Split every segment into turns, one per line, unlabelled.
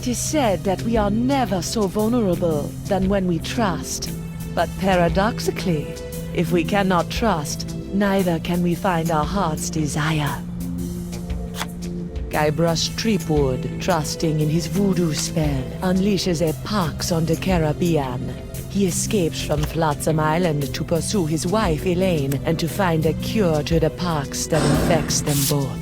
It is said that we are never so vulnerable than when we trust. But paradoxically, if we cannot trust, neither can we find our heart's desire. Guybrush Tripwood, trusting in his voodoo spell, unleashes a pox on the Caribbean. He escapes from Flotsam Island to pursue his wife Elaine and to find a cure to the pox that infects them both.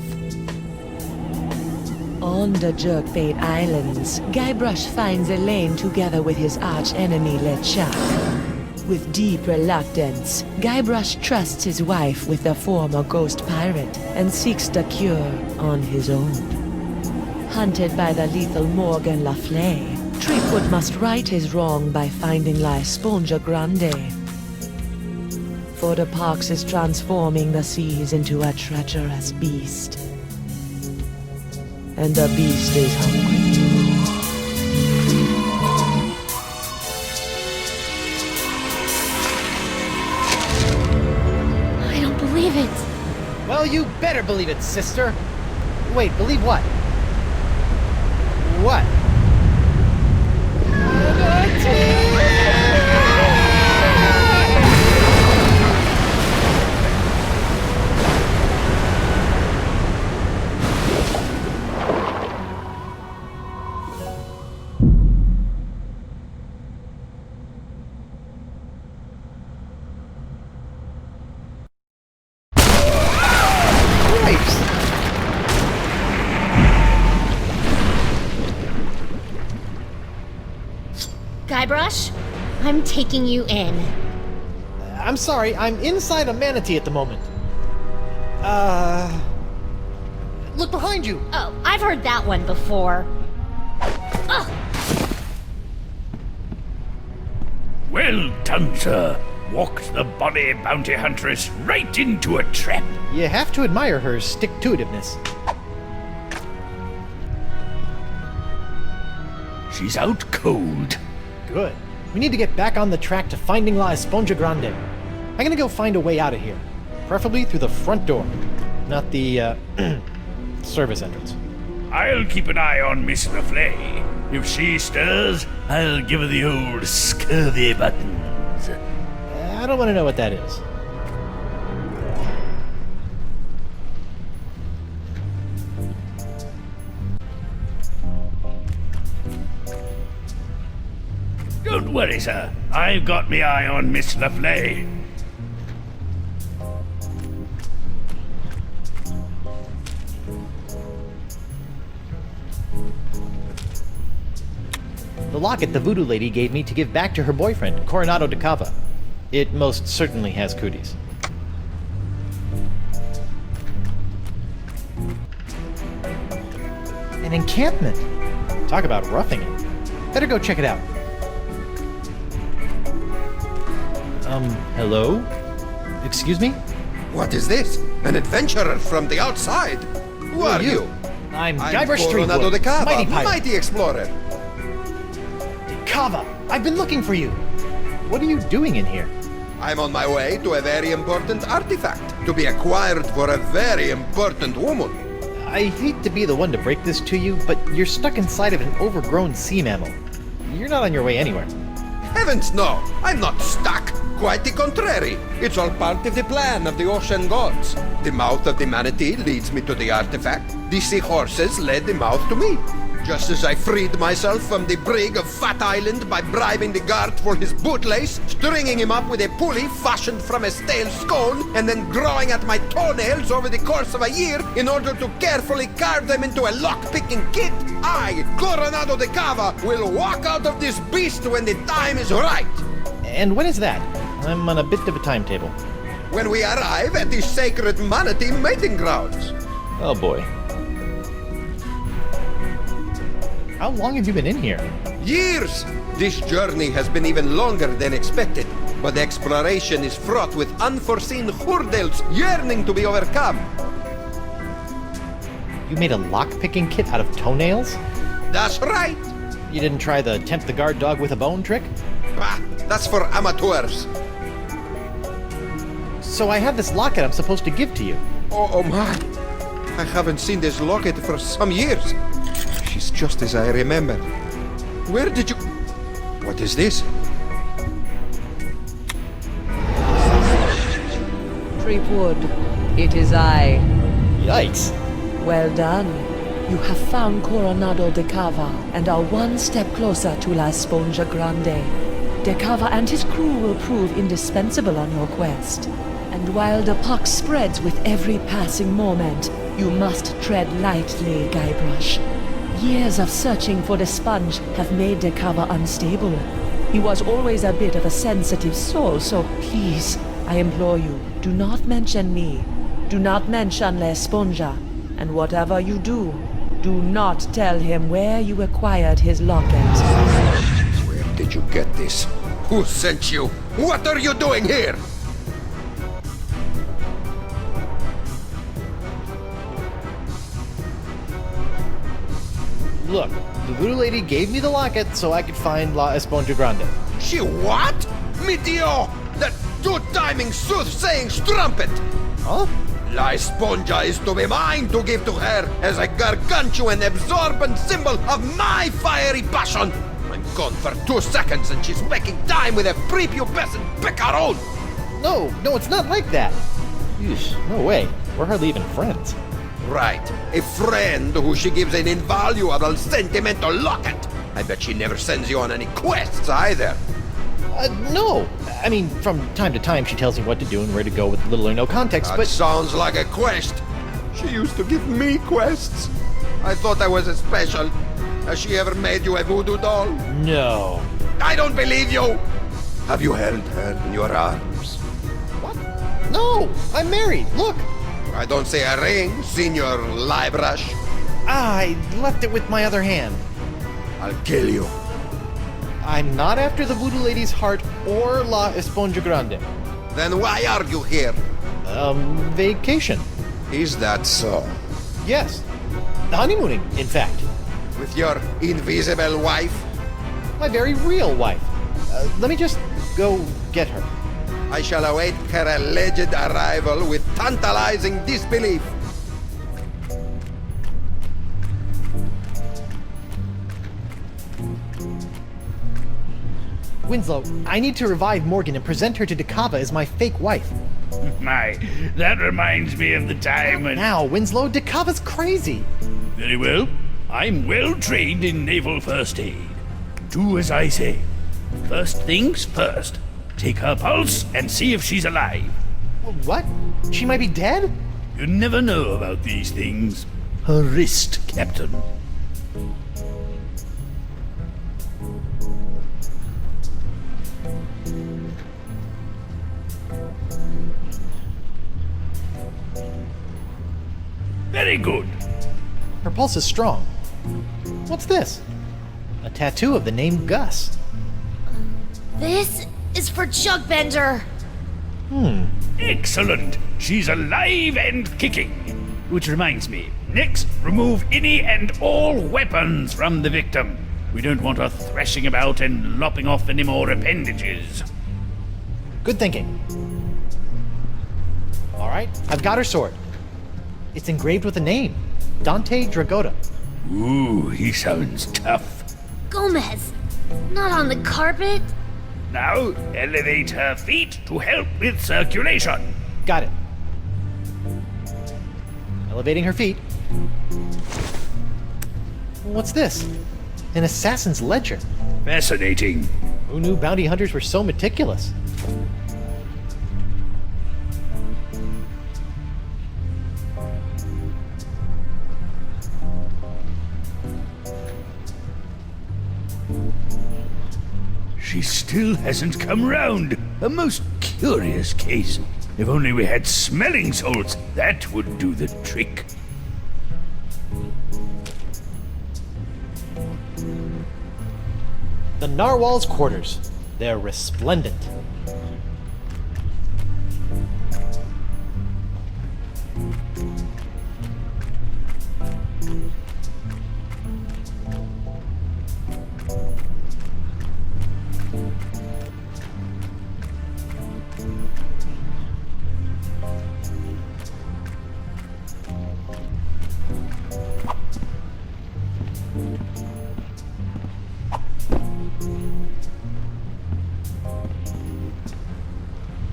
On the Jerkbait Islands, Guybrush finds Elaine together with his arch-enemy LeChuck. With deep reluctance, Guybrush trusts his wife with the former ghost pirate and seeks the cure on his own. Hunted by the lethal Morgan Le Fay, Tripwood must right his wrong by finding La Esponja Grande. For the pox is transforming the seas into a treacherous beast. And the beast is hungry.
Believe it.
Well, you better believe it, sister. Wait, believe what? What?
Guybrush, I'm taking you in.
I'm sorry, I'm inside a manatee at the moment. Look behind you!
Oh, I've heard that one before. Ugh.
Well done, sir. Walked the bonny bounty huntress right into a trap.
You have to admire her stick-to-itiveness.
She's out cold.
Good. We need to get back on the track to finding La Esponja Grande. I'm gonna go find a way out of here. Preferably through the front door, not the, service entrance.
I'll keep an eye on Miss Le Fay. If she stirs, I'll give her the old scurvy buttons.
I don't want to know what that is.
Don't worry, sir. I've got me eye on Miss Le Fay.
The locket the voodoo lady gave me to give back to her boyfriend, Coronado de Cava. It most certainly has cooties. An encampment! Talk about roughing it. Better go check it out. Hello? Excuse me?
What is this? An adventurer from the outside? Who are you?
I'm Guybrush
Coronado de
Tripwood,
Cava,
mighty pirate.
mighty explorer.
Cava, I've been looking for you. What are you doing in here?
I'm on my way to a very important artifact to be acquired for a very important woman.
I hate to be the one to break this to you, but you're stuck inside of an overgrown sea mammal. You're not on your way anywhere.
Heavens no! I'm not stuck! Quite the contrary. It's all part of the plan of the ocean gods. The mouth of the manatee leads me to the artifact. The seahorses led the mouth to me. Just as I freed myself from the brig of Fat Island by bribing the guard for his bootlace, stringing him up with a pulley fashioned from a stale scone, and then growing at my toenails over the course of a year in order to carefully carve them into a lock-picking kit, I, Coronado de Cava, will walk out of this beast when the time is right.
And when is that? I'm on a bit of a timetable.
When we arrive at the sacred Manatee Mating Grounds.
Oh boy. How long have you been in here?
Years! This journey has been even longer than expected, but exploration is fraught with unforeseen hurdles yearning to be overcome.
You made a lock-picking kit out of toenails?
That's right!
You didn't try the tempt the guard dog with a bone trick?
Bah, that's for amateurs.
So I have this locket I'm supposed to give to you.
Oh my! I haven't seen this locket for some years. She's just as I remember. Where did you... What is this?
Creepwood, it is I.
Yikes.
Well done. You have found Coronado de Cava and are one step closer to La Sponja Grande. De Cava and his crew will prove indispensable on your quest. And while the pox spreads with every passing moment, you must tread lightly, Guybrush. Years of searching for the sponge have made De Cava unstable. He was always a bit of a sensitive soul, so please, I implore you, do not mention me. Do not mention La Sponja. And whatever you do, do not tell him where you acquired his locket.
Where did you get this? Who sent you? What are you doing here?
Look, the voodoo lady gave me the locket so I could find La Esponja Grande.
She what? Meteor! That two-timing soothsaying strumpet!
Huh?
La Esponja is to be mine to give to her as a gargantuan absorbent symbol of my fiery passion! I'm gone for 2 seconds and she's making time with a prepubescent picaron!
No, it's not like that. Yeesh, no way. We're hardly even friends.
Right, a friend who she gives an invaluable sentimental locket. I bet she never sends you on any quests either.
No. I mean, from time to time she tells me what to do and where to go with little or no context,
That
but...
sounds like a quest. She used to give me quests. I thought I was a special. Has she ever made you a voodoo doll?
No.
I don't believe you! Have you held her in your arms?
What? No! I'm married! Look!
I don't see a ring, Senor Guybrush.
I left it with my other hand.
I'll kill you.
I'm not after the voodoo lady's heart or La Esponja Grande.
Then why are you here?
Vacation.
Is that so?
Yes. Honeymooning, in fact.
With your invisible wife?
My very real wife. Let me just go get her.
I shall await her alleged arrival with tantalizing disbelief.
Winslow, I need to revive Morgan and present her to De Cava as my fake wife.
My, that reminds me of the time when...
Now, Winslow, De Cava's crazy.
Very well. I'm well trained in naval first aid. Do as I say. First things first. Take her pulse and see if she's alive.
What? She might be dead?
You never know about these things. Her wrist, Captain. Very good.
Her pulse is strong. What's this? A tattoo of the name Gus.
This is for Chuckbender.
Excellent. She's alive and kicking. Which reminds me, next, remove any and all weapons from the victim. We don't want her thrashing about and lopping off any more appendages.
Good thinking. All right, I've got her sword. It's engraved with a name, Dante Dragotta.
Ooh, he sounds tough.
Gomez, not on the carpet.
Now, elevate her feet to help with circulation.
Got it. Elevating her feet. What's this? An assassin's ledger.
Fascinating.
Who knew bounty hunters were so meticulous?
She still hasn't come round. A most curious case. If only we had smelling salts, that would do the trick.
The Narwhal's quarters. They're resplendent.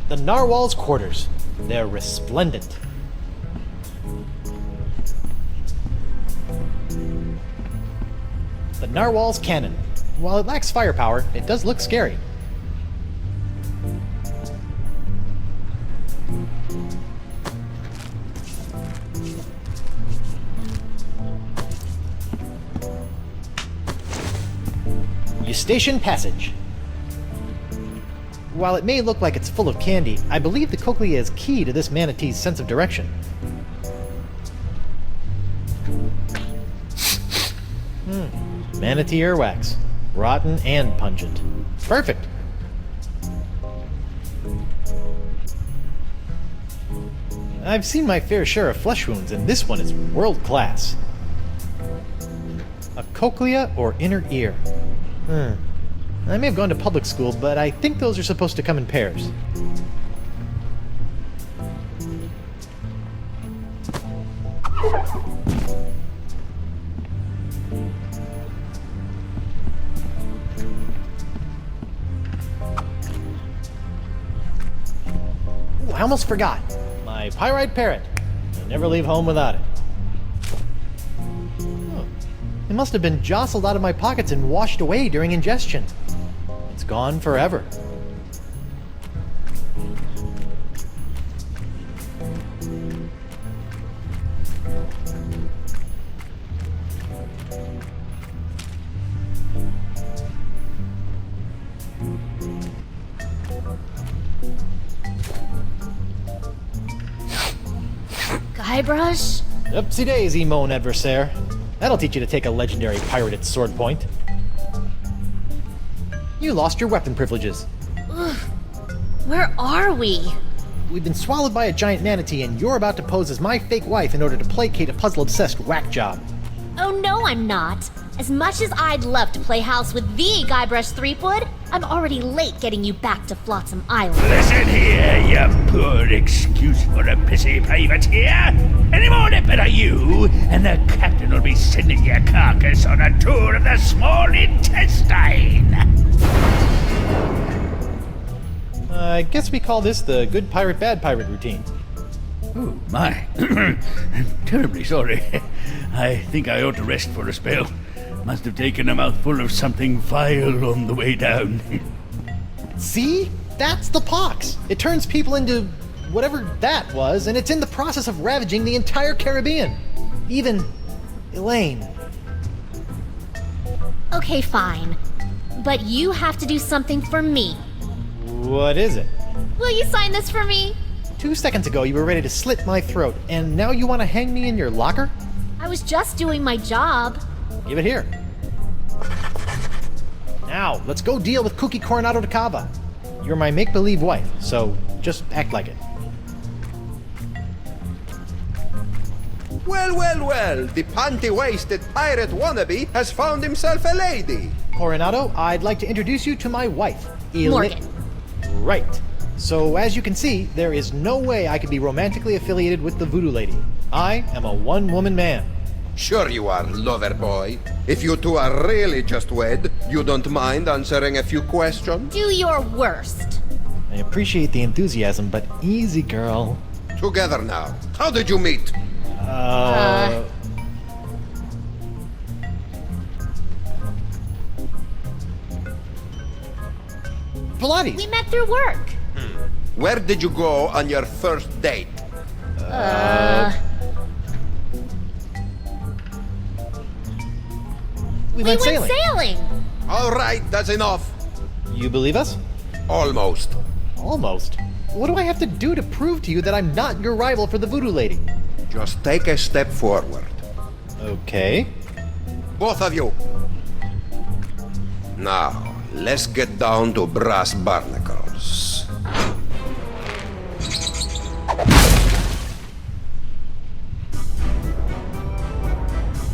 The narwhal's quarters. They're resplendent. The narwhal's cannon. While it lacks firepower, it does look scary. Eustachian Passage. While it may look like it's full of candy, I believe the cochlea is key to this manatee's sense of direction. Manatee earwax. Rotten and pungent. Perfect! I've seen my fair share of flesh wounds, and this one is world class. A cochlea or inner ear? I may have gone to public school, but I think those are supposed to come in pairs. Ooh, I almost forgot. My pyrite parrot. I never leave home without it. It must have been jostled out of my pockets and washed away during ingestion. It's gone forever.
Guybrush?
Oopsie daisy, mon adversaire. That'll teach you to take a legendary pirated sword point. You lost your weapon privileges.
Ugh. Where are we?
We've been swallowed by a giant manatee, and you're about to pose as my fake wife in order to placate a puzzle-obsessed whack job.
Oh no, I'm not. As much as I'd love to play house with the Guybrush Threepwood, I'm already late getting you back to Flotsam Island.
Listen here, you poor excuse for a pissy privateer. Any more nipper are you, and the captain will be sending your carcass on a tour of the small intestine.
I guess we call this the good pirate, bad pirate routine.
Oh, my. I'm terribly sorry. I think I ought to rest for a spell. Must have taken a mouthful of something vile on the way down.
See? That's the pox. It turns people into whatever that was, and it's in the process of ravaging the entire Caribbean. Even Elaine.
Okay, fine. But you have to do something for me.
What is it?
Will you sign this for me?
2 seconds ago, you were ready to slit my throat, and now you want to hang me in your locker?
I was just doing my job.
Give it here. Now, let's go deal with Cookie Coronado de Cava. You're my make-believe wife, so just act like it.
Well, well, well, the panty-waisted pirate wannabe has found himself a lady.
Coronado, I'd like to introduce you to my wife,
Morgan.
Right. So, as you can see, there is no way I could be romantically affiliated with the Voodoo Lady. I am a one-woman man.
Sure you are, lover boy. If you two are really just wed, you don't mind answering a few questions?
Do your worst.
I appreciate the enthusiasm, but easy, girl.
Together now. How did you meet?
Pilates.
We met through work.
Where did you go on your first date?
We went sailing.
sailing.
All right, that's enough.
You believe us?
Almost.
Almost. What do I have to do to prove to you that I'm not your rival for the Voodoo Lady?
Just take a step forward.
Okay.
Both of you. Now, let's get down to brass barnacles.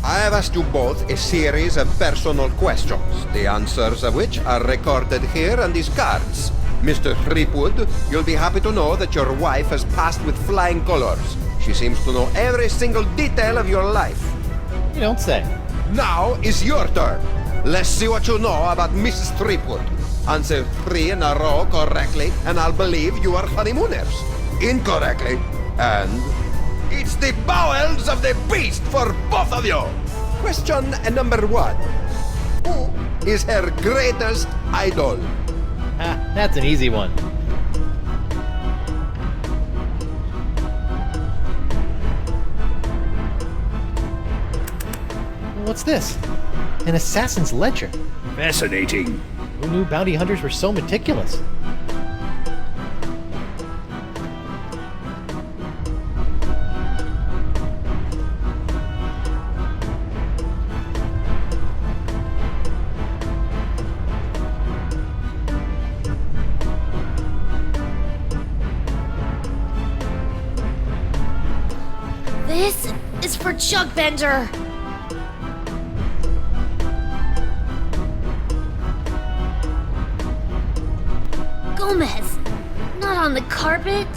I have asked you both a series of personal questions, the answers of which are recorded here on these cards. Mr. Threepwood, you'll be happy to know that your wife has passed with flying colors. She seems to know every single detail of your life.
You don't say.
Now is your turn. Let's see what you know about Mrs. Threepwood. Answer 3 in a row correctly, and I'll believe you are honeymooners. Incorrectly, and it's the bowels of the beast for both of you. Question number 1. Who is her greatest idol?
Ah, that's an easy one. What's this? An assassin's ledger.
Fascinating.
Who knew bounty hunters were so meticulous?
This is for Chugbender. Gomez, not on the carpet.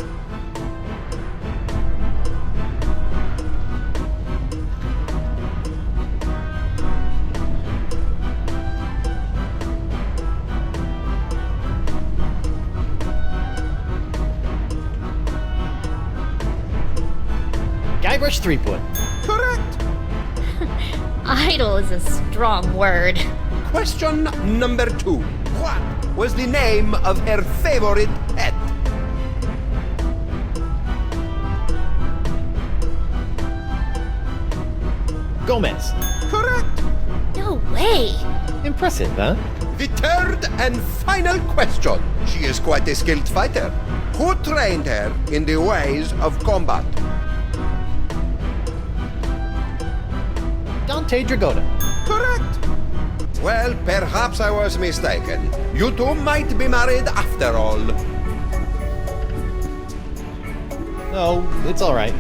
Guybrush Threepwood.
Correct.
Idol is a strong word.
Question number 2. What was the name of her favorite pet?
Gomez.
Correct.
No way.
Impressive, huh?
The third and final question. She is quite a skilled fighter. Who trained her in the ways of combat?
Dante Dragotta.
Correct. Well, perhaps I was mistaken. You two might be married after all.
Oh, it's alright.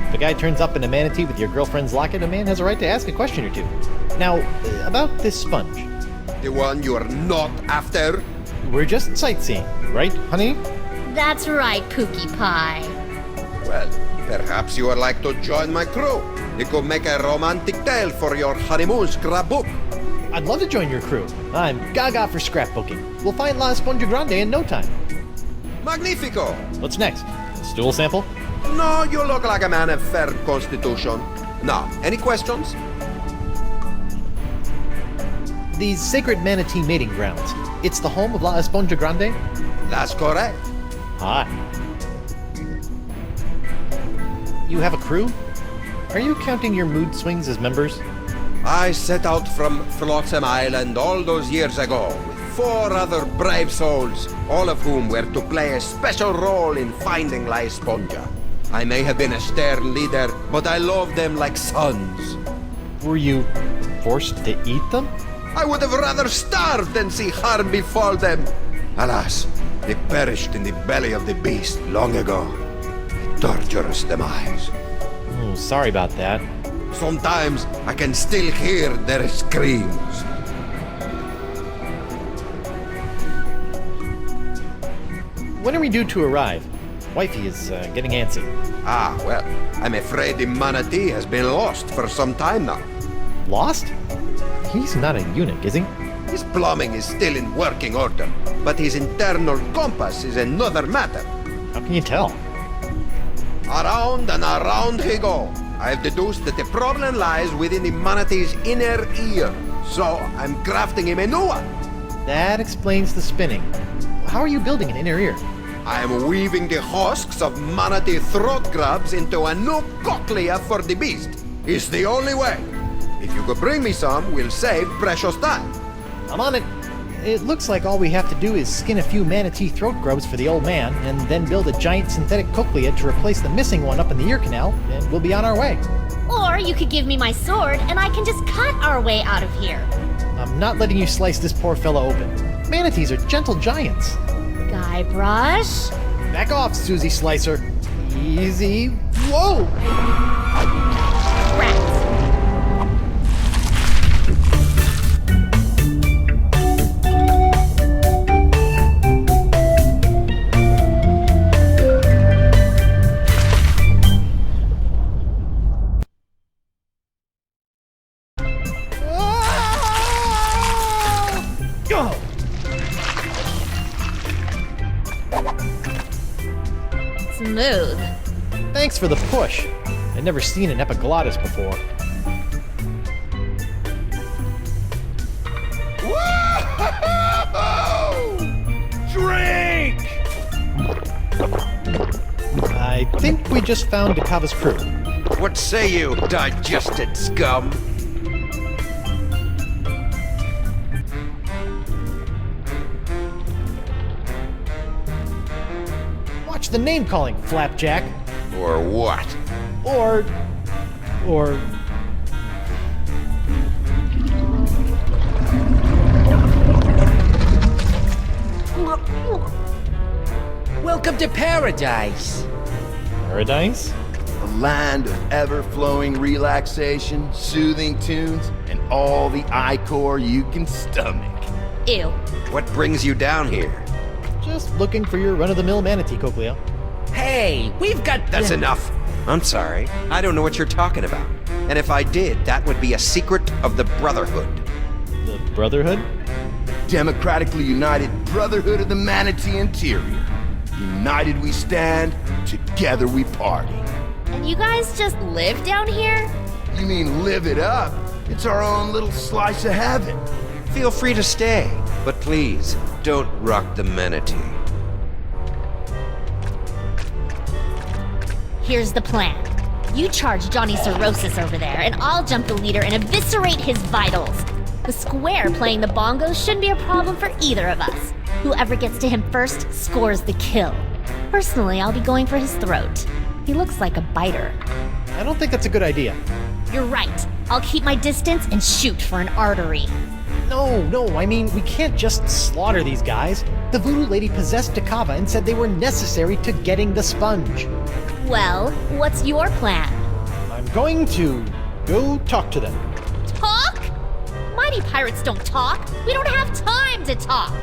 If a guy turns up in a manatee with your girlfriend's locket, a man has a right to ask a question or two. Now, about this sponge.
The one you are not after?
We're just sightseeing, right, honey?
That's right, Pookie Pie.
Well, perhaps you would like to join my crew. It could make a romantic tale for your honeymoon scrapbook.
I'd love to join your crew. I'm gaga for scrapbooking. We'll find La Esponja Grande in no time.
Magnifico!
What's next? Stool sample?
No, you look like a man of fair constitution. Now, any questions?
The sacred Manatee Mating Grounds. It's the home of La Esponja Grande?
That's correct.
Hi. You have a crew? Are you counting your mood swings as members?
I set out from Flotsam Island all those years ago with 4 other brave souls, all of whom were to play a special role in finding La Esponja. I may have been a stern leader, but I loved them like sons.
Were you forced to eat them?
I would have rather starved than see harm befall them. Alas, they perished in the belly of the beast long ago. A torturous demise.
Oh, sorry about that.
Sometimes I can still hear their screams.
When are we due to arrive? Wifey is getting antsy.
Ah, well, I'm afraid the Manatee has been lost for some time now.
Lost? He's not a eunuch, is he?
His plumbing is still in working order, but his internal compass is another matter.
How can you tell?
Around and around he go. I've deduced that the problem lies within the Manatee's inner ear, so I'm crafting him a new one.
That explains the spinning. How are you building an inner ear?
I am weaving the husks of Manatee throat grubs into a new cochlea for the beast. It's the only way. If you could bring me some, we'll save precious time.
I'm on it. It looks like all we have to do is skin a few manatee throat grubs for the old man, and then build a giant synthetic cochlea to replace the missing one up in the ear canal, and we'll be on our way.
Or you could give me my sword and I can just cut our way out of here.
I'm not letting you slice this poor fella open. Manatees are gentle giants.
Guybrush?
Back off, Susie Slicer. Easy. Whoa!
Rats. Smooth.
Thanks for the push. I'd never seen an epiglottis before.
Whoa!
Drink!
I think we just found Dakava's crew.
What say you, digested scum?
Watch the name calling, Flapjack.
Or what?
Or...
Welcome to paradise.
Paradise?
A land of ever-flowing relaxation, soothing tunes, and all the ichor you can stomach.
Ew.
What brings you down here?
Just looking for your run-of-the-mill manatee, Cochlea.
Hey, we've got...
That's enough. I'm sorry. I don't know what you're talking about. And if I did, that would be a secret of the Brotherhood.
The Brotherhood?
Democratically united Brotherhood of the Manatee Interior. United we stand, together we party.
And you guys just live down here?
You mean live it up? It's our own little slice of heaven.
Feel free to stay, but please, don't rock the manatee.
Here's the plan. You charge Johnny Cirrhosis over there, and I'll jump the leader and eviscerate his vitals. The square playing the bongos shouldn't be a problem for either of us. Whoever gets to him first scores the kill. Personally, I'll be going for his throat. He looks like a biter.
I don't think that's a good idea.
You're right. I'll keep my distance and shoot for an artery.
No, I mean, we can't just slaughter these guys. The voodoo lady possessed Dakava and said they were necessary to getting the sponge.
Well, what's your plan?
I'm going to go talk to them.
Talk? Mighty pirates don't talk. We don't have time to talk.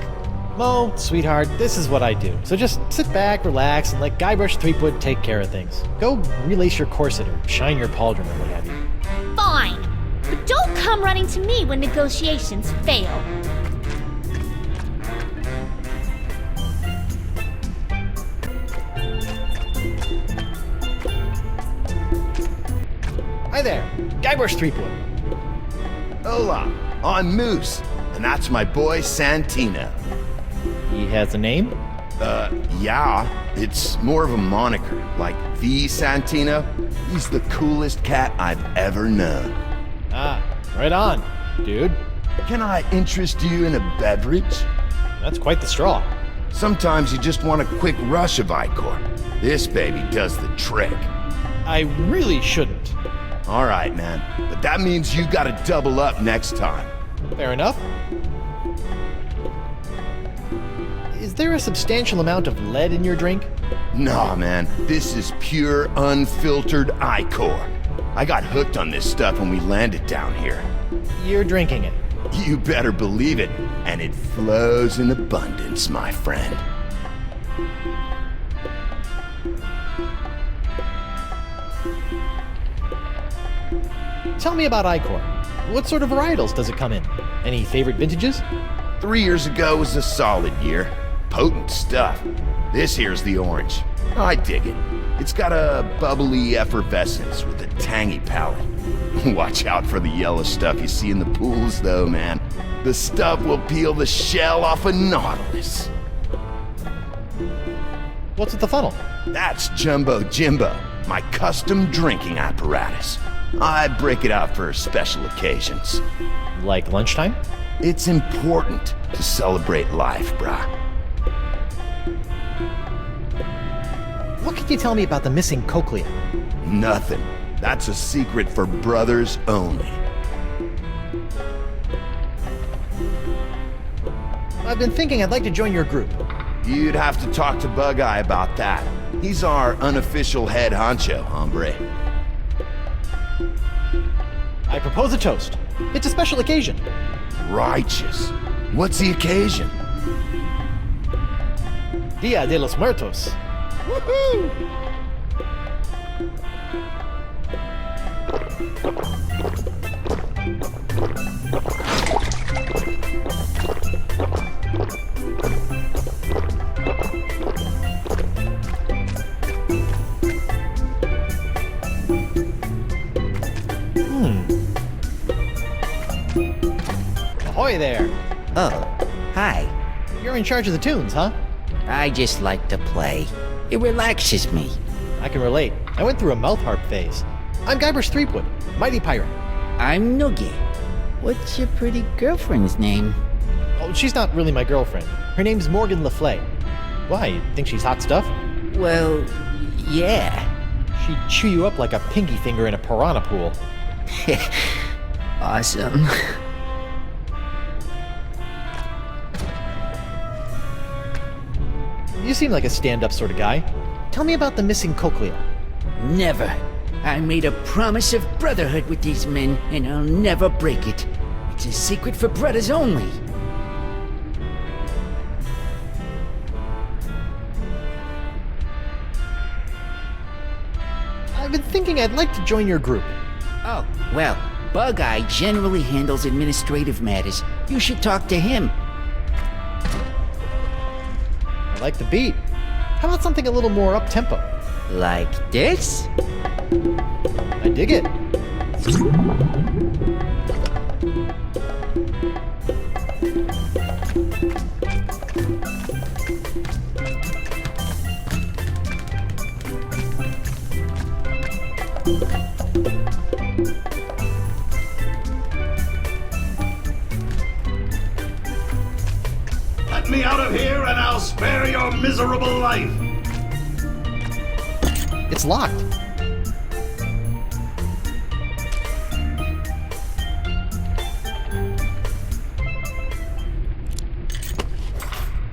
Mo, sweetheart, this is what I do. So just sit back, relax, and let Guybrush Threepwood take care of things. Go relace your corset or shine your pauldron or what have you.
Fine. But don't come running to me when negotiations fail.
Hi there, Guybrush Threepwood.
Hola, I'm Moose, and that's my boy Santino.
He has a name?
Yeah, it's more of a moniker, like the Santino. He's the coolest cat I've ever known.
Ah, right on, dude.
Can I interest you in a beverage?
That's quite the straw.
Sometimes you just want a quick rush of ichor. This baby does the trick.
I really shouldn't.
All right, man, but that means you gotta double up next time.
Fair enough. Is there a substantial amount of lead in your drink?
Nah, man, this is pure, unfiltered ichor. I got hooked on this stuff when we landed down here.
You're drinking it.
You better believe it, and it flows in abundance, my friend.
Tell me about ichor. What sort of varietals does it come in? Any favorite vintages?
3 years ago was a solid year. Potent stuff. This here's the orange. I dig it. It's got a bubbly effervescence with a tangy palate. Watch out for the yellow stuff you see in the pools, though, man. The stuff will peel the shell off a nautilus.
What's with the funnel?
That's Jumbo Jimbo, my custom drinking apparatus. I break it out for special occasions.
Like lunchtime?
It's important to celebrate life, brah.
What can you tell me about the missing cochlea?
Nothing. That's a secret for brothers only.
I've been thinking I'd like to join your group.
You'd have to talk to Bug Eye about that. He's our unofficial head honcho, hombre.
I propose a toast. It's a special occasion.
Righteous. What's the occasion?
Dia de los Muertos.
Woohoo!
Ahoy there!
Oh, hi.
You're in charge of the tunes, huh?
I just like to play. It relaxes me.
I can relate. I went through a mouth harp phase. I'm Guybrush Threepwood, mighty pirate.
I'm Noogie. What's your pretty girlfriend's name?
Oh, she's not really my girlfriend. Her name's Morgan LaFlay. Why, you think she's hot stuff?
Well, yeah.
She'd chew you up like a pinky finger in a piranha pool.
Awesome.
You seem like a stand-up sort of guy. Tell me about the missing cochlea.
Never. I made a promise of brotherhood with these men, and I'll never break it. It's a secret for brothers only.
I've been thinking I'd like to join your group.
Oh, well, Bug Eye generally handles administrative matters. You should talk to him.
I like the beat. How about something a little more up-tempo?
Like this?
I dig it.
Let me out of here and I'll spare your miserable life.
It's locked.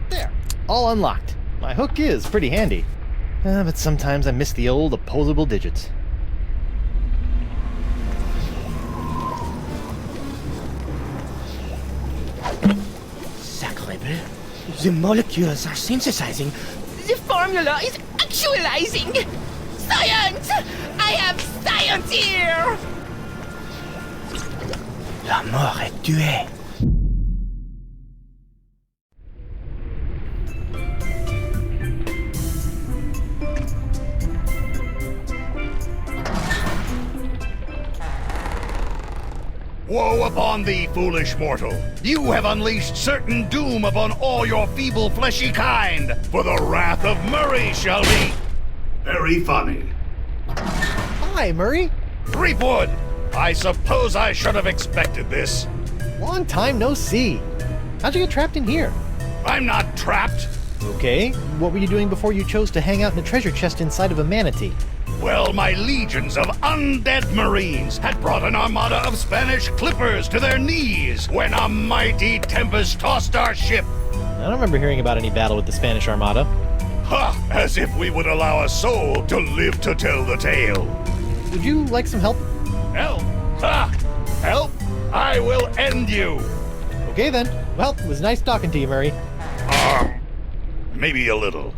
There. All unlocked. My hook is pretty handy. But sometimes I miss the old opposable digits.
Sacrebleu. The molecules are synthesizing. The formula is actualizing. Science! I have science here! La mort est tuée.
Woe upon thee, foolish mortal! You have unleashed certain doom upon all your feeble fleshy kind, for the wrath of Murray shall be very funny.
Hi, Murray.
Threepwood! I suppose I should have expected this.
Long time no see. How'd you get trapped in here?
I'm not trapped.
Okay, what were you doing before you chose to hang out in a treasure chest inside of a manatee?
Well, my legions of undead marines had brought an armada of Spanish clippers to their knees when a mighty tempest tossed our ship.
I don't remember hearing about any battle with the Spanish Armada.
Ha! As if we would allow a soul to live to tell the tale.
Would you like some help?
Help! Ha! Help! I will end you!
Okay then. Well, it was nice talking to you, Murray.
Maybe a little.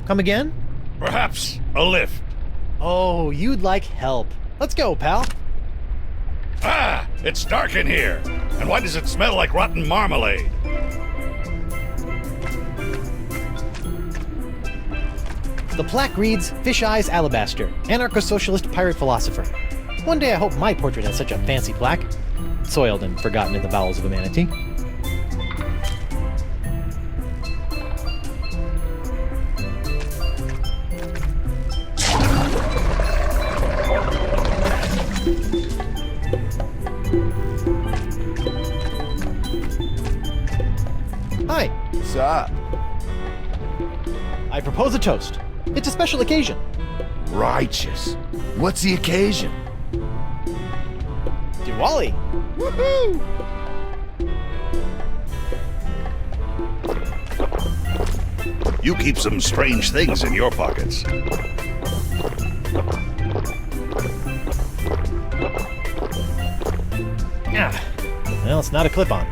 Come again?
Perhaps a lift.
Oh, you'd like help. Let's go, pal.
Ah! It's dark in here. And why does it smell like rotten marmalade?
The plaque reads, Fish Eyes Alabaster, anarcho-socialist pirate philosopher. One day I hope my portrait has such a fancy plaque. Soiled and forgotten in the bowels of a manatee. Hi.
What's up?
I propose a toast. It's a special occasion.
Righteous. What's the occasion?
Diwali. Woohoo!
You keep some strange things in your pockets.
Well, it's not a clip-on.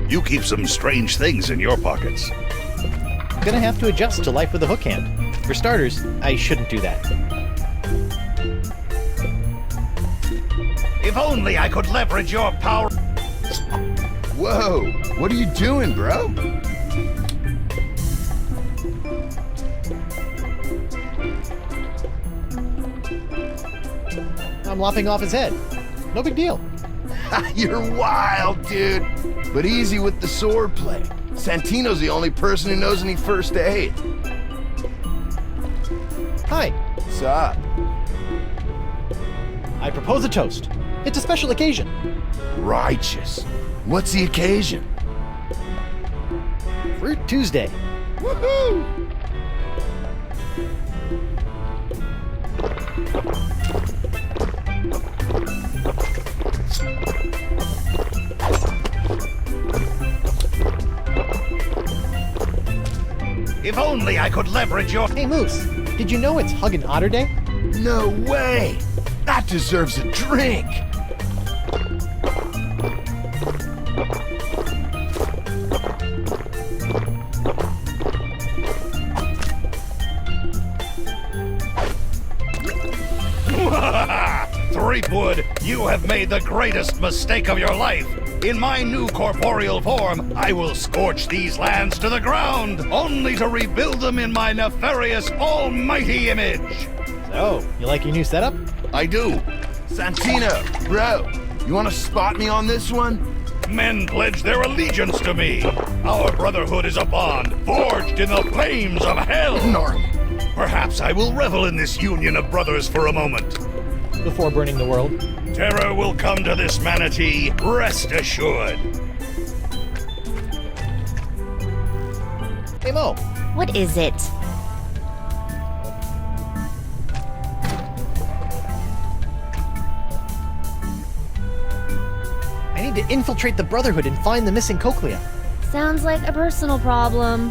You keep some strange things in your pockets.
I'm gonna have to adjust to life with a hook hand. For starters, I shouldn't do that.
If only I could leverage your power.
Whoa, what are you doing, bro?
I'm lopping off his head. No big deal.
You're wild, dude. But easy with the swordplay. Santino's the only person who knows any first aid.
Hi,
What's up?
I propose a toast. It's a special occasion.
Righteous. What's the occasion?
Fruit Tuesday.
Woohoo!
If only I could leverage your...
Hey, Moose, did you know it's Hug and Otter Day?
No way! That deserves a drink!
Threepwood, you have made the greatest mistake of your life. In my new corporeal form, I will scorch these lands to the ground, only to rebuild them in my nefarious almighty image.
So, you like your new setup?
I do. Santino, bro, you wanna spot me on this one?
Men pledge their allegiance to me. Our brotherhood is a bond forged in the flames of hell.
Gnarly.
Perhaps I will revel in this union of brothers for a moment.
Before burning the world.
Terror will come to this manatee, rest assured.
Hey, Mo,
What is it?
I need to infiltrate the Brotherhood and find the missing cochlea.
Sounds like a personal problem.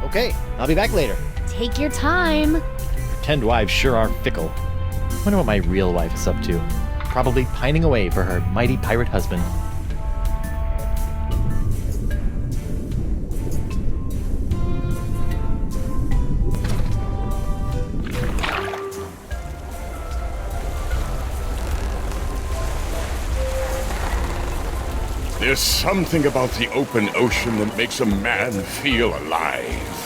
Okay, I'll be back later.
Take your time.
Pretend wives sure are fickle. Wonder what my real wife is up to. Probably pining away for her mighty pirate husband.
There's something about the open ocean that makes a man feel alive.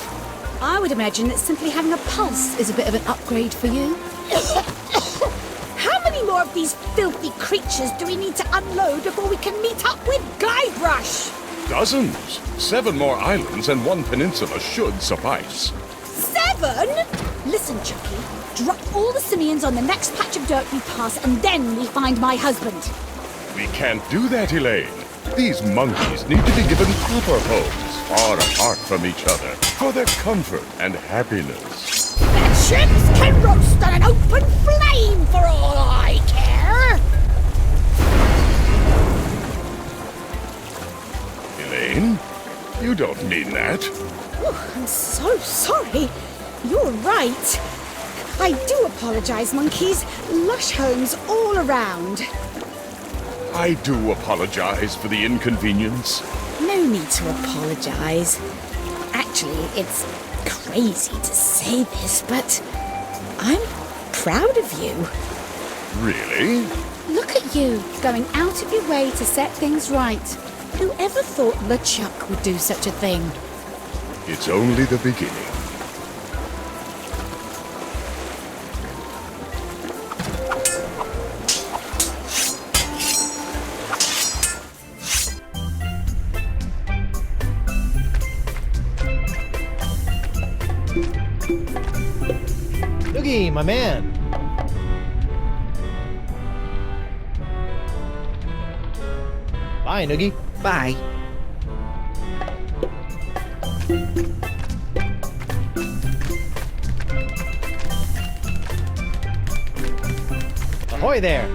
I would imagine that simply having a pulse is a bit of an upgrade for you. How many more of these filthy creatures do we need to unload before we can meet up with Guybrush?
Dozens. 7 more islands and 1 peninsula should suffice.
7? Listen, Chucky. Drop all the simians on the next patch of dirt we pass, and then we find my husband.
We can't do that, Elaine. These monkeys need to be given proper homes, far apart from each other, for their comfort and happiness.
Their ships can roast on an open flame for all I care!
Elaine? You don't mean that.
Oh, I'm so sorry. You're right. I do apologize, monkeys. Lush homes all around.
I do apologize for the inconvenience.
No need to apologize. Actually, it's crazy to say this, but I'm proud of you.
Really?
Look at you, going out of your way to set things right. Whoever thought LeChuck would do such a thing?
It's only the beginning.
Noogie, my man. Bye, Noogie.
Bye.
Ahoy there.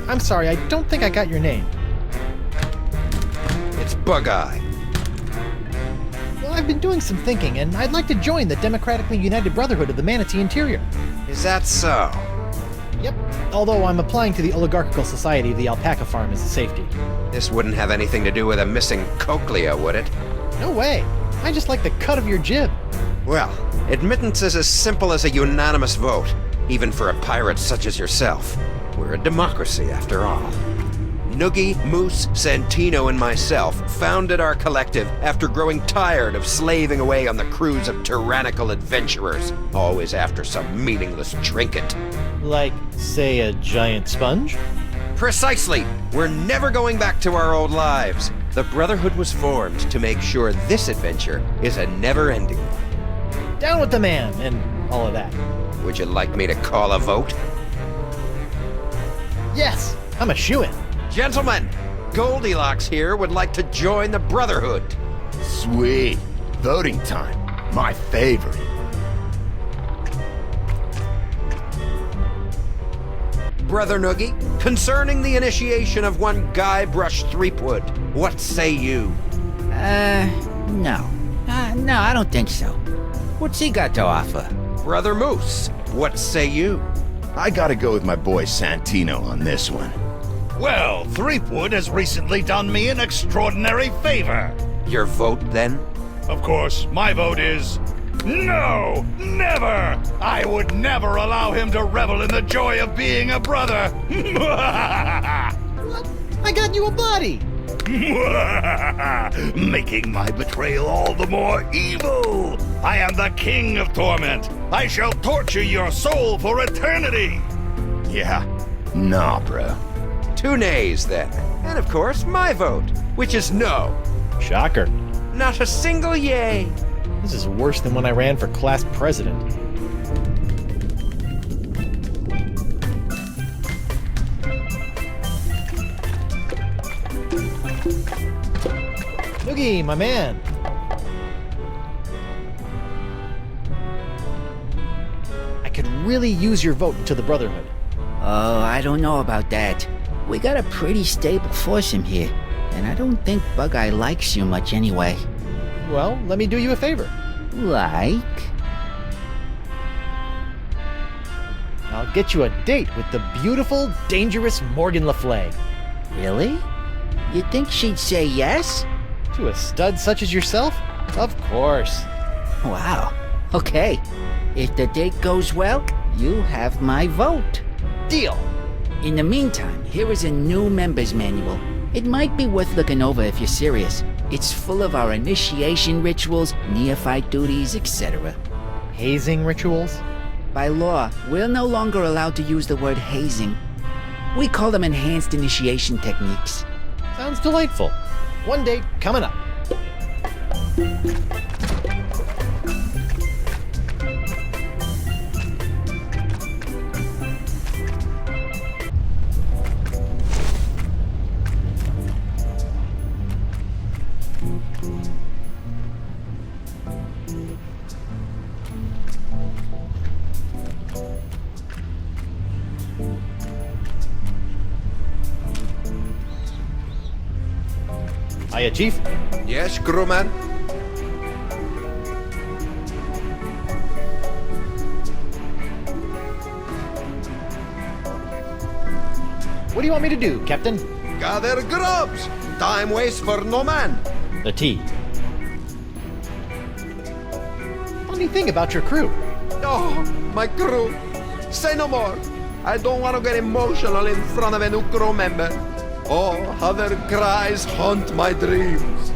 I'm sorry, I don't think I got your name.
It's Bug-Eye.
Well, I've been doing some thinking, and I'd like to join the democratically united Brotherhood of the Manatee Interior.
Is that so?
Yep, although I'm applying to the oligarchical society of the alpaca farm as a safety.
This wouldn't have anything to do with a missing cochlea, would it?
No way. I just like the cut of your jib.
Well, admittance is as simple as a unanimous vote, even for a pirate such as yourself. We're a democracy, after all. Noogie, Moose, Santino, and myself founded our collective after growing tired of slaving away on the crews of tyrannical adventurers, always after some meaningless trinket.
Like, say, a giant sponge?
Precisely! We're never going back to our old lives. The Brotherhood was formed to make sure this adventure is a never-ending one.
Down with the man, and all of that.
Would you like me to call a vote?
Yes! I'm a shoo-in.
Gentlemen, Goldilocks here would like to join the Brotherhood.
Sweet. Voting time. My favorite.
Brother Noogie, concerning the initiation of one Guybrush Threepwood, what say you?
No. No, I don't think so. What's he got to offer?
Brother Moose, what say you?
I gotta go with my boy Santino on this one.
Well, Threepwood has recently done me an extraordinary favor.
Your vote, then?
Of course, my vote is no! Never! I would never allow him to revel in the joy of being a brother!
What? I got you a body!
Making my betrayal all the more evil! I am the king of torment! I shall torture your soul for eternity!
Yeah. Nah, bro.
2 nays, then. And of course, my vote, which is no.
Shocker.
Not a single yay.
This is worse than when I ran for class president. Noogie, my man. I could really use your vote to the Brotherhood.
Oh, I don't know about that. We got a pretty stable foursome here, and I don't think Bug-Eye likes you much anyway.
Well, let me do you a favor.
Like?
I'll get you a date with the beautiful, dangerous Morgan Le Fay.
Really? You think she'd say yes?
To a stud such as yourself? Of course.
Wow. Okay. If the date goes well, you have my vote.
Deal.
In the meantime, here is a new member's manual. It might be worth looking over if you're serious. It's full of our initiation rituals, neophyte duties, etc.
Hazing rituals?
By law, we're no longer allowed to use the word hazing. We call them enhanced initiation techniques.
Sounds delightful. One date coming up. Hiya, Chief.
Yes, crewman?
What do you want me to do, Captain?
Gather grubs! Time waits for no man!
The tea. Funny thing about your crew.
Oh, my crew! Say no more! I don't want to get emotional in front of a new crew member. Oh, how their cries haunt my dreams.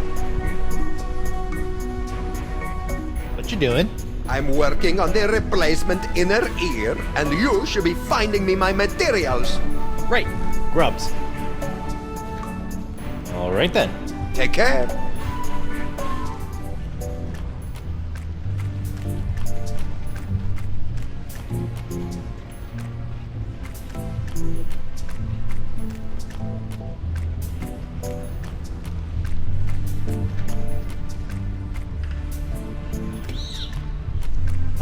What you doing?
I'm working on the replacement inner ear, and you should be finding me my materials.
Right. Grubs. All right then.
Take care.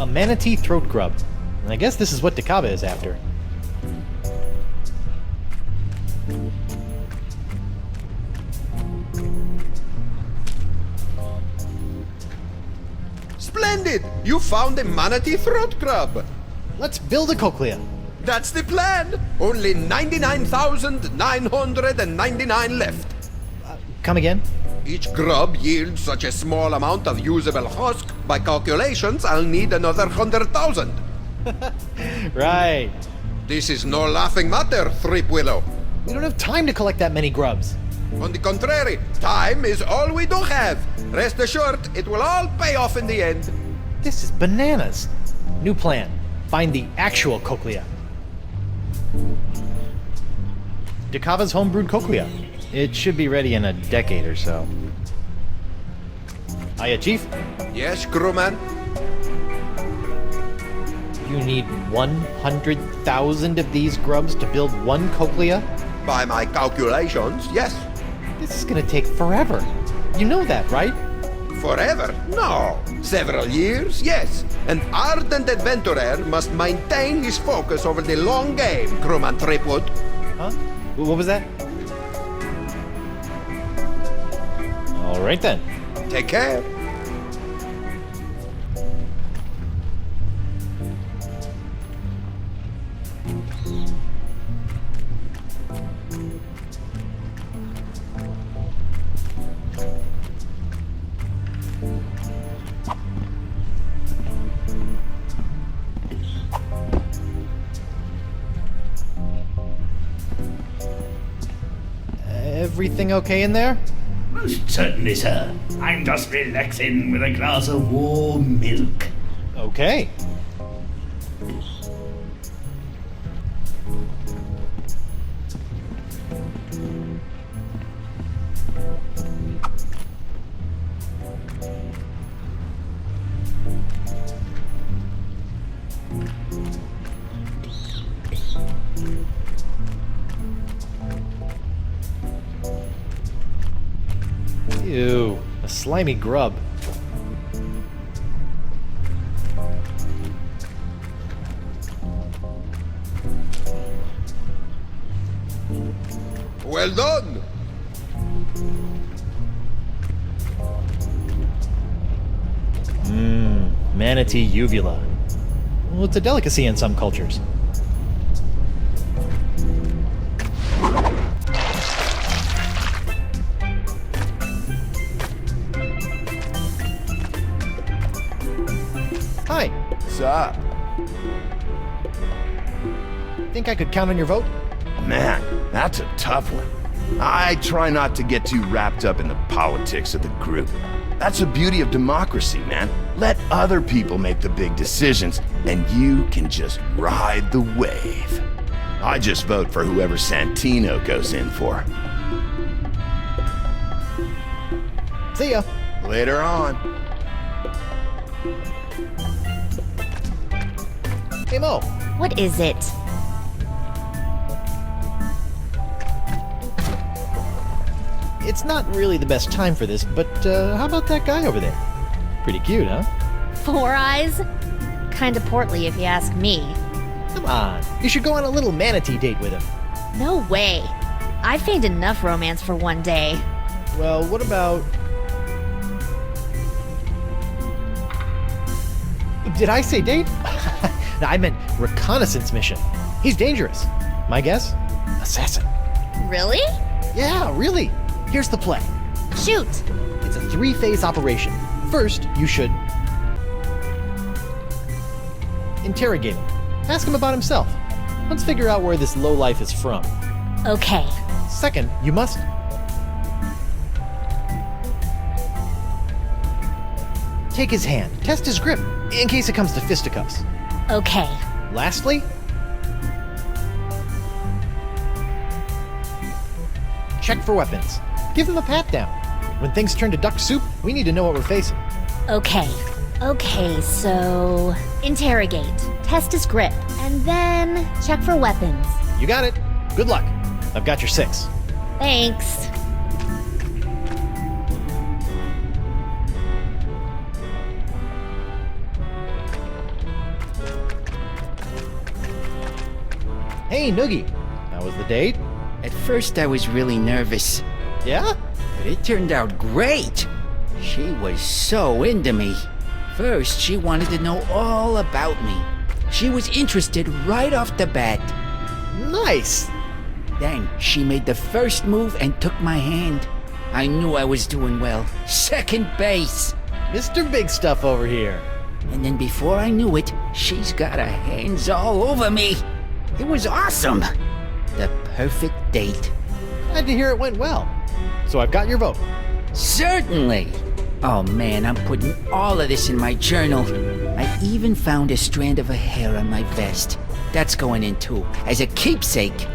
A manatee throat grub. And I guess this is what Dakaba is after.
Splendid! You found a manatee throat grub.
Let's build a cochlea.
That's the plan. Only 99,999 left.
Come again?
Each grub yields such a small amount of usable husk. By calculations, I'll need another 100,000.
Right.
This is no laughing matter, Threepwillow.
We don't have time to collect that many grubs.
On the contrary, time is all we do have. Rest assured, it will all pay off in the end.
This is bananas. New plan. Find the actual cochlea. Dakava's homebrewed cochlea. It should be ready in a decade or so. Hiya, Chief.
Yes, crewman?
You need 100,000 of these grubs to build one cochlea?
By my calculations, yes.
This is gonna take forever. You know that, right?
Forever? No. Several years? Yes. An ardent adventurer must maintain his focus over the long game, crewman Tripwood.
Huh? What was that? All right then.
Take care.
Everything okay in there?
Most certainly, sir. I'm just relaxing with a glass of warm milk.
Okay. Ew, a slimy grub.
Well done.
Manatee uvula. Well, it's a delicacy in some cultures. Hi.
What's up?
Think I could count on your vote?
Man, that's a tough one. I try not to get too wrapped up in the politics of the group. That's the beauty of democracy, man. Let other people make the big decisions, and you can just ride the wave. I just vote for whoever Santino goes in for.
See ya.
Later on.
Hey, Mo.
What is it?
It's not really the best time for this, but how about that guy over there? Pretty cute, huh?
Four Eyes? Kinda portly if you ask me.
Come on. You should go on a little manatee date with him.
No way. I feigned enough romance for one day.
Well, what about... Did I say date? No, I meant reconnaissance mission. He's dangerous. My guess? Assassin.
Really?
Yeah, really. Here's the play.
Shoot!
It's a 3-phase operation. First, you should... interrogate him. Ask him about himself. Let's figure out where this lowlife is from.
Okay.
Second, you must... take his hand. Test his grip, in case it comes to fisticuffs.
Okay.
Lastly... check for weapons. Give him a pat down. When things turn to duck soup, we need to know what we're facing.
Okay. Okay, so... interrogate. Test his grip. And then... check for weapons.
You got it. Good luck. I've got your 6.
Thanks.
Hey, Noogie. How was the date?
At first I was really nervous,
Yeah?
but it turned out great. She was so into me. First, she wanted to know all about me. She was interested right off the bat.
Nice.
Then she made the first move and took my hand. I knew I was doing well. Second base.
Mr. Big Stuff over here.
And then before I knew it, she's got her hands all over me. It was awesome. The perfect date.
Glad to hear it went well. So I've got your vote.
Certainly! Oh man, I'm putting all of this in my journal. I even found a strand of her hair on my vest. That's going in too, as a keepsake.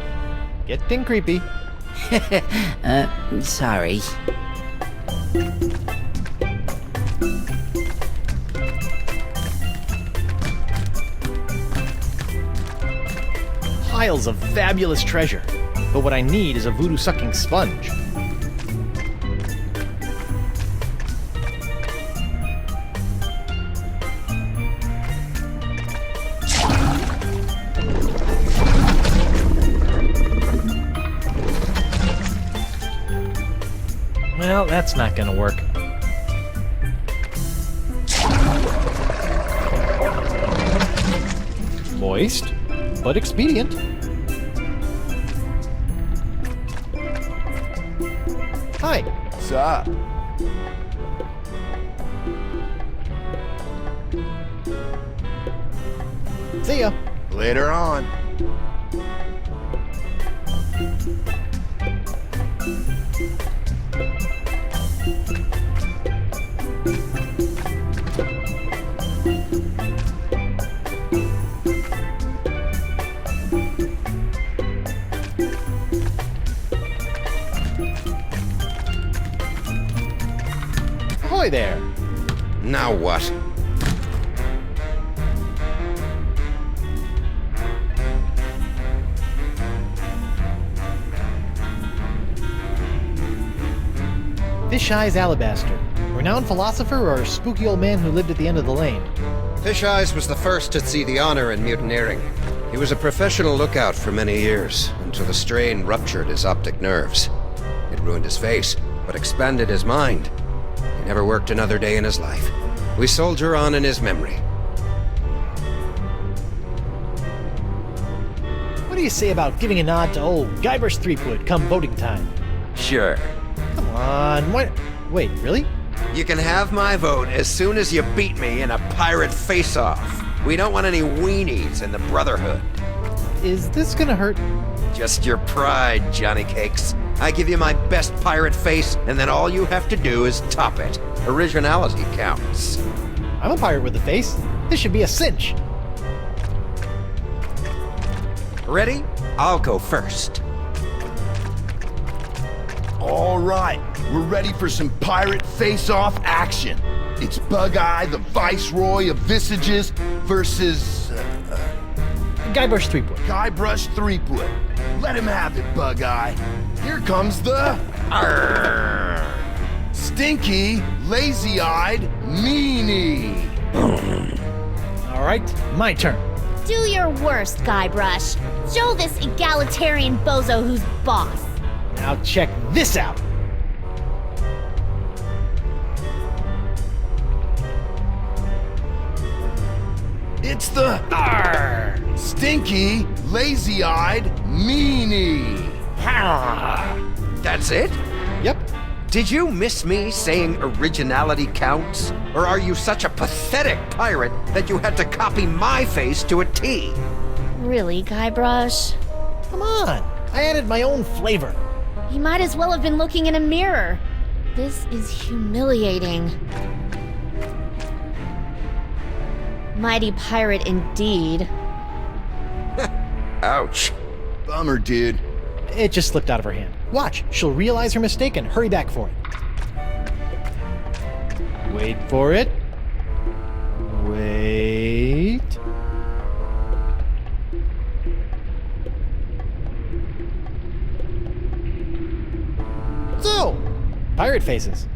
Getting creepy.
Sorry.
Piles of fabulous treasure. But what I need is a voodoo-sucking sponge. Well, that's not gonna work. Moist, but expedient. Hi.
What's up?
See ya.
Later on.
Ahoy there.
Now what?
Fish-Eyes Alabaster, renowned philosopher or spooky old man who lived at the end of the lane?
Fish-Eyes was the first to see the honor in mutineering. He was a professional lookout for many years, until the strain ruptured his optic nerves. It ruined his face, but expanded his mind. He never worked another day in his life. We soldier on in his memory.
What do you say about giving a nod to old Guybrush Threepwood come voting time?
Sure.
Come on, what? Wait, really?
You can have my vote as soon as you beat me in a pirate face-off. We don't want any weenies in the Brotherhood.
Is this gonna hurt?
Just your pride, Johnny Cakes. I give you my best pirate face, and then all you have to do is top it. Originality counts.
I'm a pirate with a face. This should be a cinch.
Ready? I'll go first.
All right, we're ready for some pirate face-off action. It's Bug-Eye, the Viceroy of Visages, versus
Guybrush Threepwood.
Guybrush Threepwood. Let him have it, Bug-Eye. Here comes the stinky, lazy-eyed meanie.
All right, my turn.
Do your worst, Guybrush. Show this egalitarian bozo who's boss.
Now check this out.
It's the stinky, lazy-eyed meanie.
That's it?
Yep.
Did you miss me saying originality counts? Or are you such a pathetic pirate that you had to copy my face to a T?
Really, Guybrush?
Come on. I added my own flavor.
You might as well have been looking in a mirror. This is humiliating. Mighty pirate indeed.
Ouch.
Bummer, dude.
It just slipped out of her hand. Watch, she'll realize her mistake and hurry back for it. Wait for it. Wait. So, pirate faces.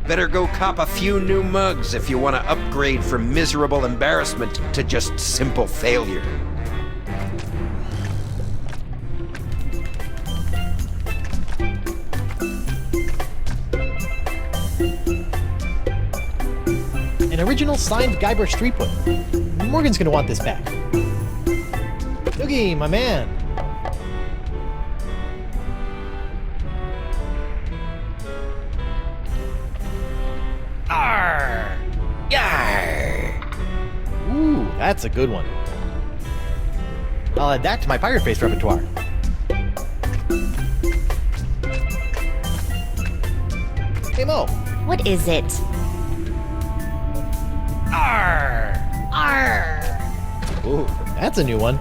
Better go cop a few new mugs if you want to upgrade from miserable embarrassment to just simple failure.
An original signed Guybrush Threepwood. Morgan's gonna want this back. Doogie, my man.
Arr! Yar!
Ooh, that's a good one. I'll add that to my pirate face repertoire. Hey, Mo.
What is it?
Arr!
Arr!
Ooh, that's a new one.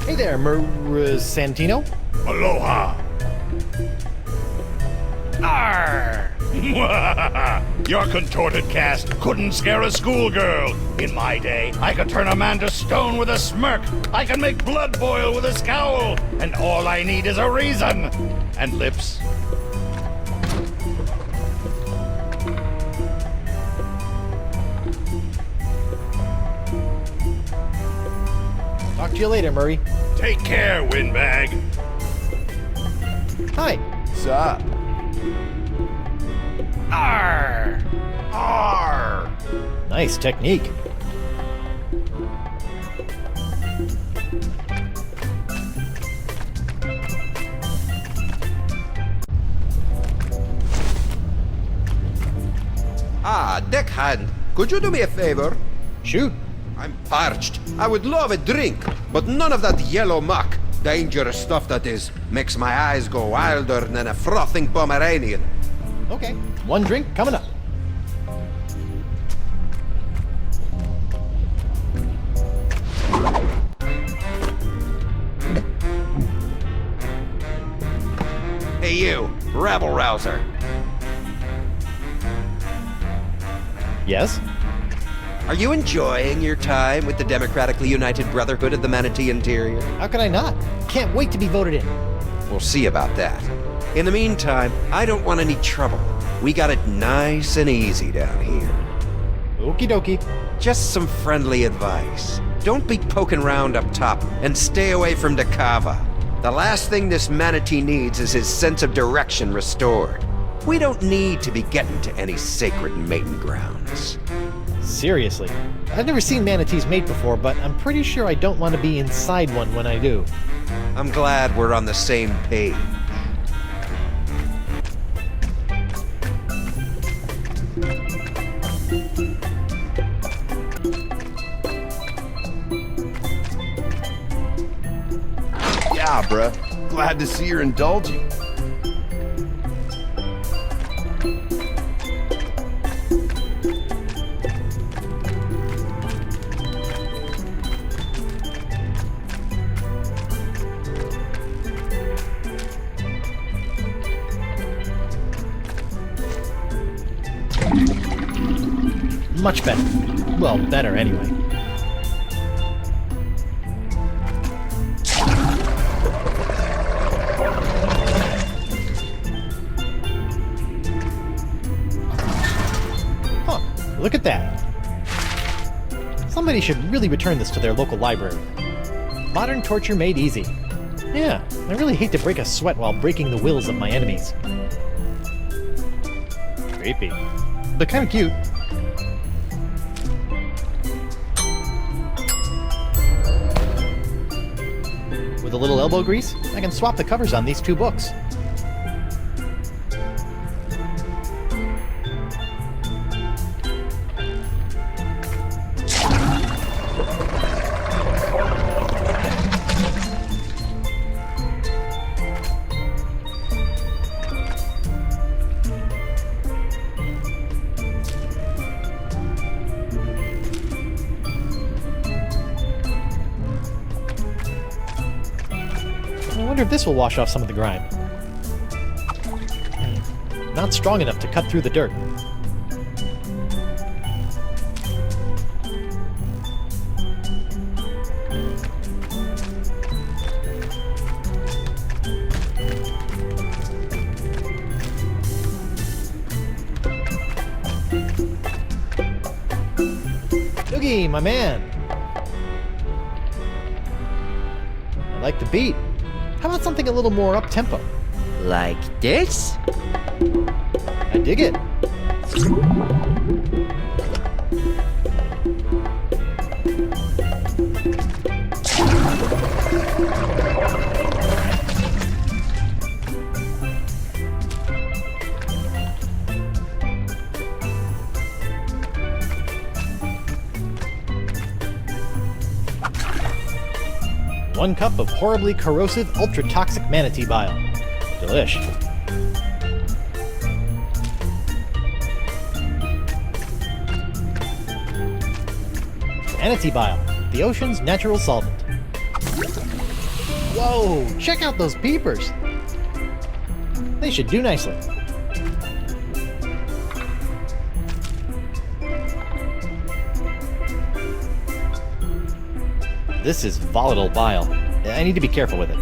Hey there, Santino.
Aloha! Arr! Your contorted cast couldn't scare a schoolgirl. In my day, I could turn a man to stone with a smirk. I can make blood boil with a scowl. And all I need is a reason. And lips.
Talk to you later, Murray.
Take care, windbag.
Hi.
What's up?
Arr! Arr!
Nice technique.
Ah, deckhand, could you do me a favor?
Shoot.
I'm parched. I would love a drink, but none of that yellow muck. Dangerous stuff that is. Makes my eyes go wilder than a frothing Pomeranian.
Okay, one drink coming up.
Hey you, rabble-rouser.
Yes?
Are you enjoying your time with the democratically united Brotherhood of the Manatee Interior?
How can I not? Can't wait to be voted in.
We'll see about that. In the meantime, I don't want any trouble. We got it nice and easy down here.
Okie dokie.
Just some friendly advice. Don't be poking around up top, and stay away from Dakava. The last thing this manatee needs is his sense of direction restored. We don't need to be getting to any sacred mating grounds.
Seriously. I've never seen manatees mate before, but I'm pretty sure I don't want to be inside one when I do.
I'm glad we're on the same page.
Yeah, bruh. Glad to see you're indulging.
Much better. Well, better anyway. Huh, look at that. Somebody should really return this to their local library. Modern torture made easy. Yeah, I really hate to break a sweat while breaking the wills of my enemies. Creepy. But kinda cute. With a little elbow grease, I can swap the covers on these two books. I wonder if this will wash off some of the grime. Not strong enough to cut through the dirt. Doogie, my man! I like the beat. How about something a little more up-tempo?
Like this?
I dig it. 1 cup of horribly corrosive, ultra-toxic manatee bile. Delish. Manatee bile, the ocean's natural solvent. Whoa, check out those peepers. They should do nicely. This is volatile bile. I need to be careful with it.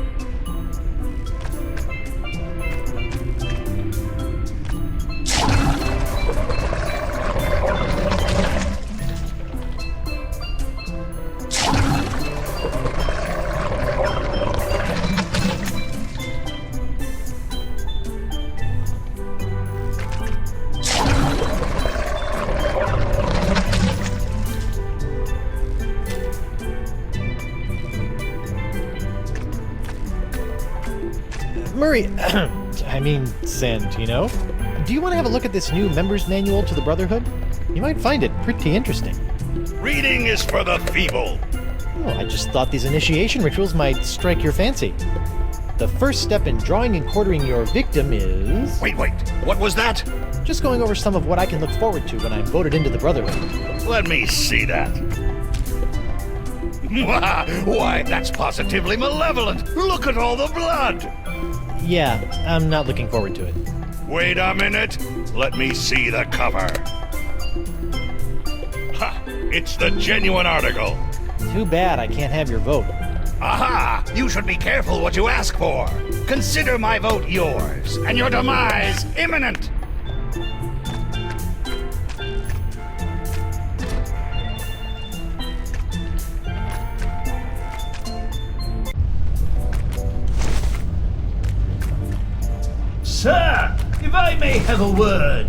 Murray, Santino, do you want to have a look at this new member's manual to the Brotherhood? You might find it pretty interesting.
Reading is for the feeble.
Oh, I just thought these initiation rituals might strike your fancy. The first step in drawing and quartering your victim is...
Wait, what was that?
Just going over some of what I can look forward to when I'm voted into the Brotherhood.
Let me see that. Why, that's positively malevolent. Look at all the blood.
Yeah, I'm not looking forward to it.
Wait a minute. Let me see the cover. Ha! It's the genuine article.
Too bad I can't have your vote.
Aha! You should be careful what you ask for. Consider my vote yours, and your demise imminent.
Sir, if I may have a word.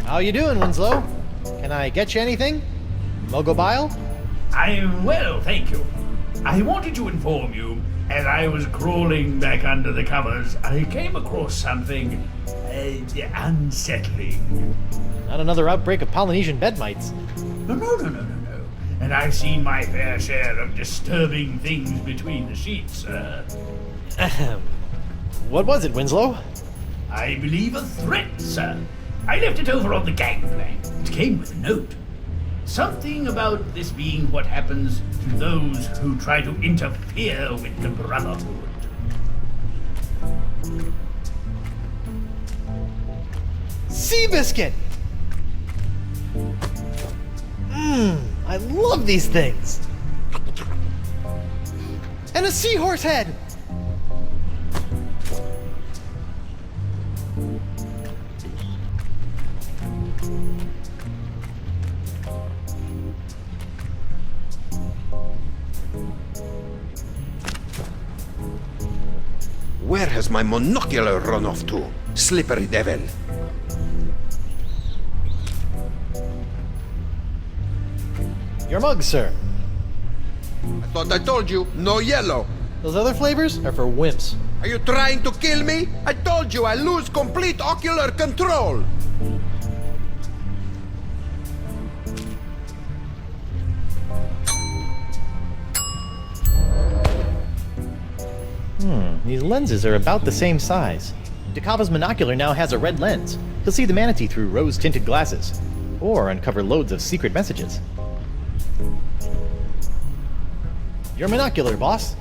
How you doing, Winslow? Can I get you anything? Mogobile?
I'm well, thank you. I wanted to inform you, as I was crawling back under the covers, I came across something unsettling.
Not another outbreak of Polynesian bed mites.
No. And I've seen my fair share of disturbing things between the sheets, sir.
Ahem. What was it, Winslow?
I believe a threat, sir. I left it over on the gangplank. It came with a note. Something about this being what happens to those who try to interfere with the Brotherhood.
Seabiscuit! I love these things! And a seahorse head!
Where has my monocular run off to? Slippery devil.
Your mug, sir.
I thought I told you, no yellow.
Those other flavors are for wimps.
Are you trying to kill me? I told you I lose complete ocular control.
These lenses are about the same size. Dakava's monocular now has a red lens. He'll see the manatee through rose-tinted glasses, or uncover loads of secret messages. Your monocular, boss.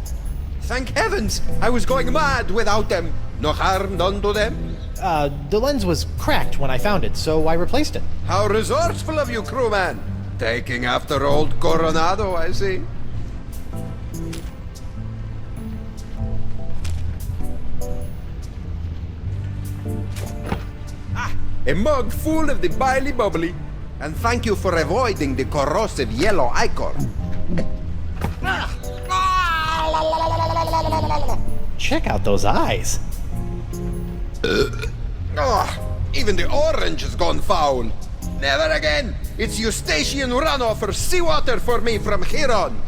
Thank heavens! I was going mad without them. No harm done to them?
The lens was cracked when I found it, so I replaced it.
How resourceful of you, crewman! Taking after old Coronado, I see. A mug full of the biley bubbly. And thank you for avoiding the corrosive yellow ichor.
Check out those eyes.
Even the orange has gone foul. Never again. It's Eustachian runoff or seawater for me from here on.